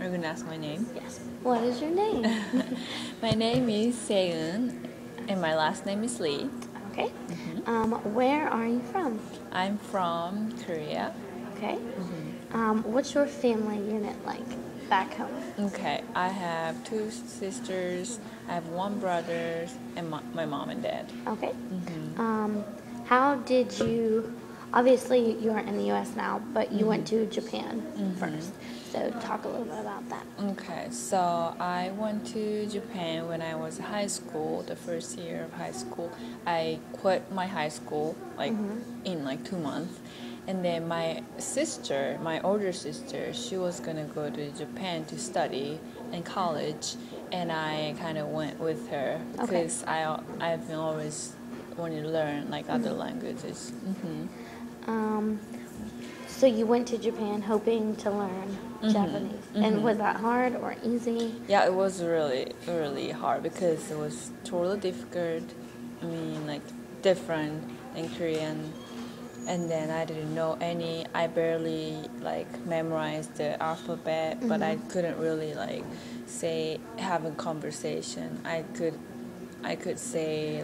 Are you gonna ask my name? Yes. What is your name? My name is Saeun, and my last name is Lee. Okay. Where are you from? I'm from Korea. Okay. What's your family unit like back home? Okay, I have 2 sisters, I have 1 brother, and my mom and dad. Okay. How did you? Obviously, you are in the U.S. now, but you went to Japan first. So talk a little bit about that. Okay, so I went to Japan when I was in high school, the first year of high school. I quit my high school in 2 months. And then my sister, my older sister, she was gonna go to Japan to study in college, and I kind of went with her because I've been always wanting to learn other languages. So you went to Japan hoping to learn Japanese, and was that hard or easy? Yeah, it was really, really hard because it was totally difficult. I mean, different in Korean. And then I didn't know any. I barely memorized the alphabet, but I couldn't really have a conversation. I could say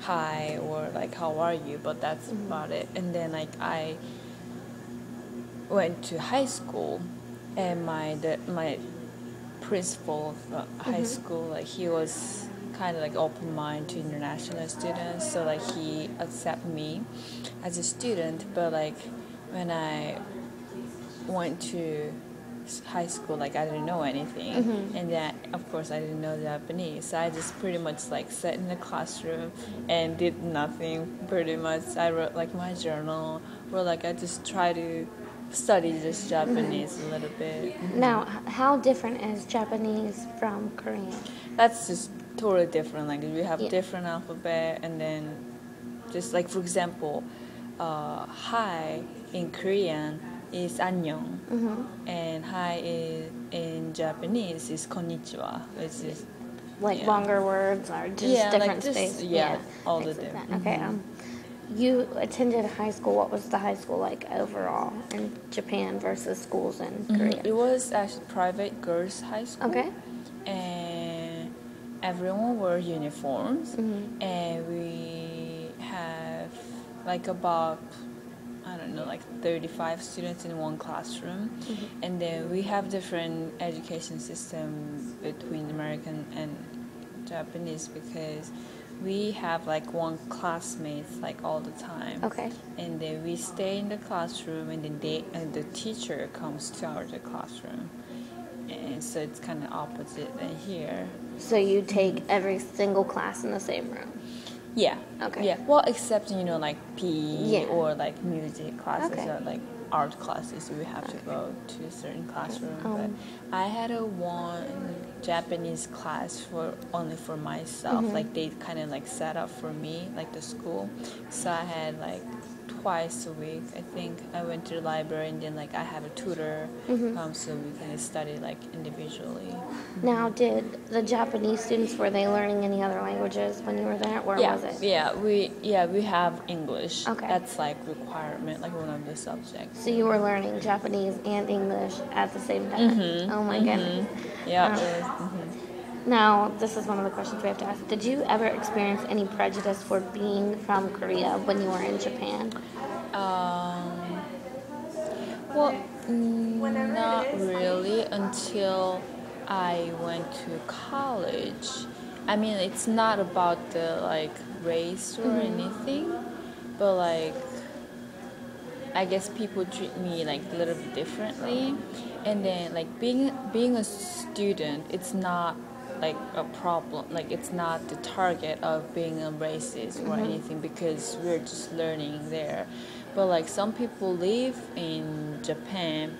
hi or how are you, but that's about it. And then I went to high school, and my principal of high school, he was kind of open-minded to international students, so he accepted me as a student. But when I went to high school, I didn't know anything, and then of course I didn't know Japanese, so I just pretty much sat in the classroom and did nothing. Pretty much I wrote my journal, or I just try to study just Japanese a little bit. Now, how different is Japanese from Korean? That's just totally different language. We have different alphabet, and then just for example, hi in Korean is annyeong, and hi in Japanese is konnichiwa, which is longer words or just different space. All the different. Okay. You attended high school. What was the high school like overall in Japan versus schools in Korea? It was actually private girls' high school. Okay. And everyone wore uniforms, and we have about 35 students in one classroom, and then we have different education system between American and Japanese because we have one classmate all the time. Okay. And then we stay in the classroom, and then the teacher comes to our classroom, and so it's kind of opposite than here. So you take every single class in the same room? Yeah. Okay. Yeah. Well, except PE or music classes or art classes, we have to go to a certain classroom. But I had one Japanese class only for myself. They kind of set up for me, the school. So I had twice a week, I think. I went to the library, and then I have a tutor, so we kind of study individually. Now, did the Japanese students, were they learning any other languages when you were there, or was it? We have English. Okay. That's requirement, one of the subjects. So you were learning Japanese and English at the same time? Oh my goodness. Yeah. Now, this is one of the questions we have to ask. Did you ever experience any prejudice for being from Korea when you were in Japan? Well, not really until I went to college. I mean, it's not about the race or anything, but I guess people treat me a little bit differently. And then being a student, it's not a problem. It's not the target of being a racist or anything, because we're just learning there. But some people live in Japan,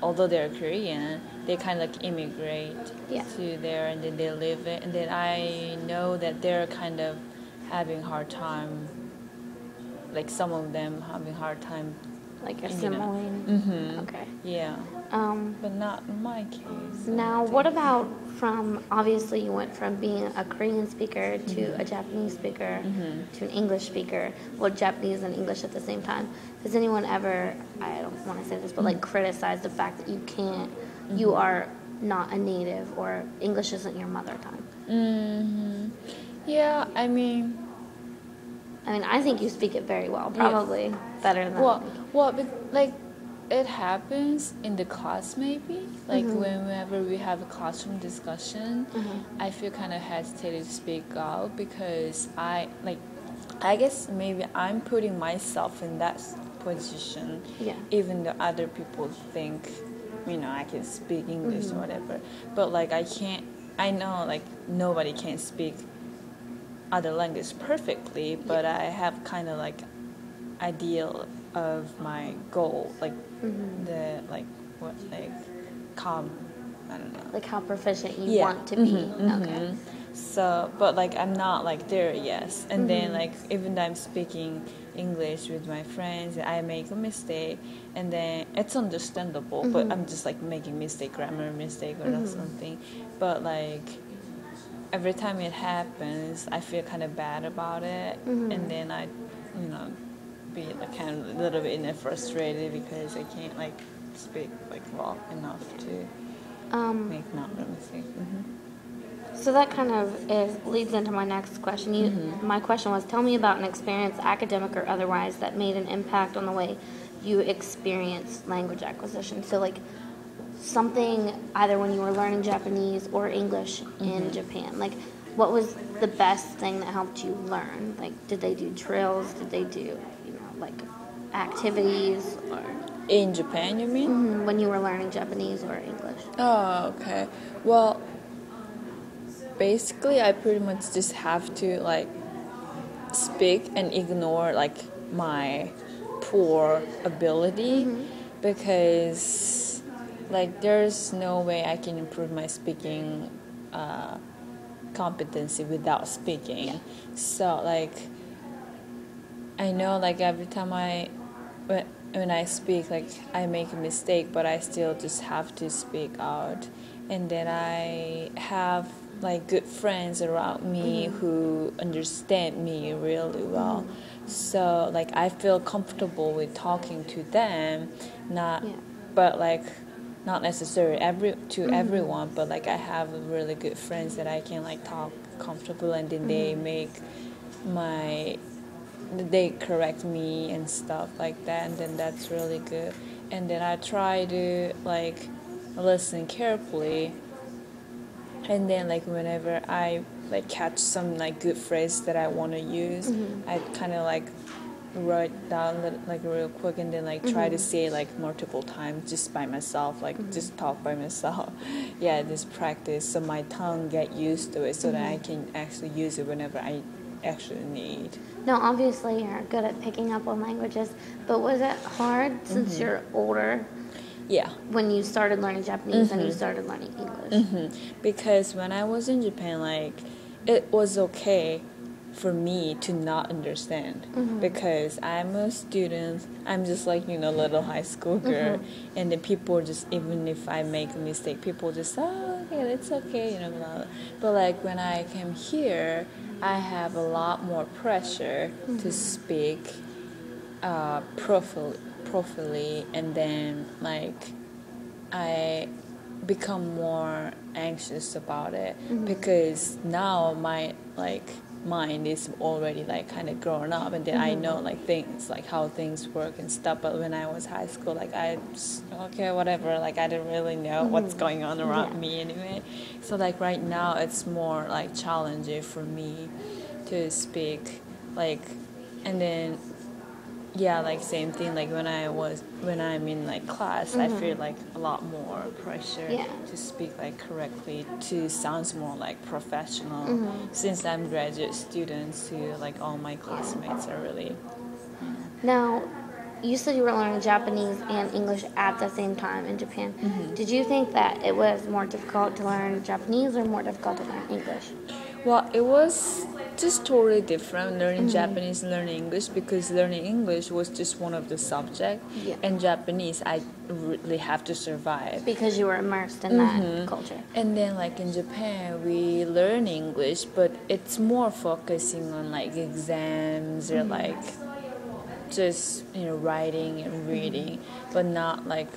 although they're Korean, they kind of immigrate to there, and then they live it. And then I know that they're kind of having hard time. Some of them having hard time assimilating. Okay. Yeah. But not in my case. Now, what about obviously you went from being a Korean speaker to a Japanese speaker to an English speaker, well, Japanese and English at the same time. Has anyone ever, I don't want to say this, but criticize the fact that you can't you are not a native or English isn't your mother tongue. Yeah, I mean, I think you speak it very well, probably better than me. like it happens in the class maybe. Like whenever we have a classroom discussion, I feel kind of hesitated to speak out because I guess maybe I'm putting myself in that position, even though other people think, I can speak English or whatever. But like I can't. I know like nobody can speak other language perfectly, but I have kind of like ideal of my goal, like the calm, I don't know, like how proficient you want to be. Okay. So, but like I'm not like there yet, and then like even though I'm speaking English with my friends, I make a mistake, and then it's understandable, but I'm just like making grammar mistake or something, but like every time it happens, I feel kind of bad about it, and then I, be like kind of a little bit frustrated because I can't like speak like well enough to make not a mistake. So that kind of leads into my next question. My question was, tell me about an experience, academic or otherwise, that made an impact on the way you experience language acquisition. So like something either when you were learning Japanese or English in Japan. Like what was the best thing that helped you learn? Like did they do drills? Did they do, like activities or In Japan, you mean? when you were learning Japanese or English? Oh, okay. Well, basically I pretty much just have to like speak and ignore like my poor ability because like there's no way I can improve my speaking competency without speaking. So like I know like every time when I speak, like I make a mistake, but I still just have to speak out. And then I have like good friends around me who understand me really well. So like I feel comfortable with talking to them, but like not necessarily everyone, but like I have really good friends that I can like talk comfortable, and then they correct me and stuff like that, and then that's really good. And then I try to like listen carefully, and then like whenever I like catch some like good phrase that I want to use, I kind of like write down like real quick, and then like try to say like multiple times just by myself, like just talk by myself. Just practice so my tongue get used to it, so that I can actually use it whenever I actually need. Now, obviously, you're good at picking up on languages, but was it hard since you're older? Yeah. When you started learning Japanese and you started learning English? Because when I was in Japan, like, it was okay for me to not understand because I'm a student. I'm just like, little high school girl. And then people just, even if I make a mistake, people just, oh, okay, it's okay, blah, blah. But like when I came here, I have a lot more pressure to speak properly, and then like I become more anxious about it because now my like mind is already like kind of grown up, and then I know like things like how things work and stuff. But when I was high school, like I just, okay, whatever, like I didn't really know what's going on around me anyway. So like right now it's more like challenging for me to speak, like, and then like same thing, like when I'm in like class, I feel like a lot more pressure to speak like correctly, to sound more like professional, since I'm graduate student, so like all my classmates are really. Now, you said you were learning Japanese and English at the same time in Japan. Did you think that it was more difficult to learn Japanese or more difficult to learn English? Well, it was just totally different learning Japanese and learning English, because learning English was just one of the subjects, and Japanese I really have to survive. Because you were immersed in that culture. And then like in Japan, we learn English, but it's more focusing on like exams or like just, writing and reading, but not like